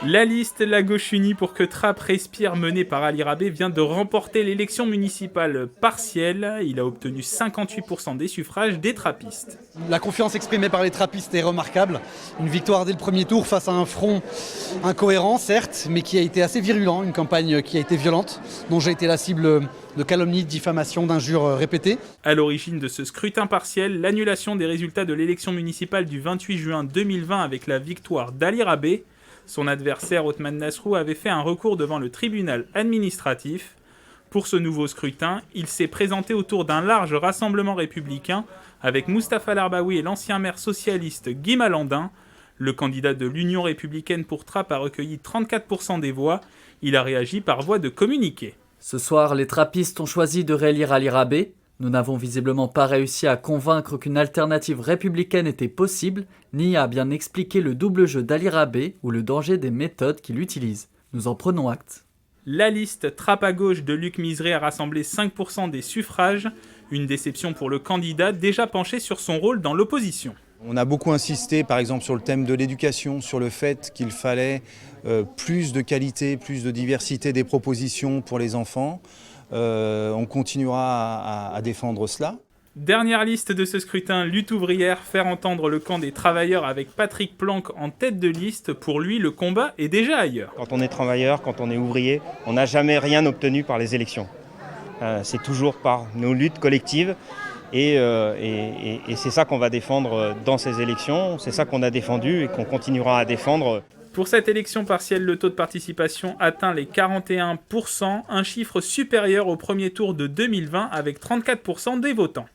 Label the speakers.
Speaker 1: La liste La Gauche Unie pour que Trappes respire, menée par Ali Rabet, vient de remporter l'élection municipale partielle. Il a obtenu 58% des suffrages des trappistes.
Speaker 2: La confiance exprimée par les trappistes est remarquable. Une victoire dès le premier tour face à un front incohérent, certes, mais qui a été assez virulent. Une campagne qui a été violente, dont j'ai été la cible de calomnies, de diffamations, d'injures répétées.
Speaker 1: À l'origine de ce scrutin partiel, l'annulation des résultats de l'élection municipale du 28 juin 2020 avec la victoire d'Ali Rabet. Son adversaire, Othman Nasrou, avait fait un recours devant le tribunal administratif. Pour ce nouveau scrutin, il s'est présenté autour d'un large rassemblement républicain avec Mustapha Larbaoui et l'ancien maire socialiste Guy Malandin. Le candidat de l'Union républicaine pour Trappes a recueilli 34% des voix. Il a réagi par voie de communiqué.
Speaker 3: Ce soir, les trappistes ont choisi de réélire Ali Rabet. Nous n'avons visiblement pas réussi à convaincre qu'une alternative républicaine était possible, ni à bien expliquer le double jeu d'Ali Rabet ou le danger des méthodes qu'il utilise. Nous en prenons acte.
Speaker 1: La liste Trappes à gauche de Luc Miseré a rassemblé 5% des suffrages, une déception pour le candidat déjà penché sur son rôle dans l'opposition.
Speaker 4: On a beaucoup insisté par exemple sur le thème de l'éducation, sur le fait qu'il fallait plus de qualité, plus de diversité des propositions pour les enfants. On continuera à défendre cela.
Speaker 1: Dernière liste de ce scrutin, lutte ouvrière, faire entendre le camp des travailleurs avec Patrick Planck en tête de liste. Pour lui, le combat est déjà ailleurs.
Speaker 5: Quand on est travailleur, quand on est ouvrier, on n'a jamais rien obtenu par les élections. C'est toujours par nos luttes collectives et c'est ça qu'on va défendre dans ces élections. C'est ça qu'on a défendu et qu'on continuera à défendre.
Speaker 1: Pour cette élection partielle, le taux de participation atteint les 41%, un chiffre supérieur au premier tour de 2020 avec 34% des votants.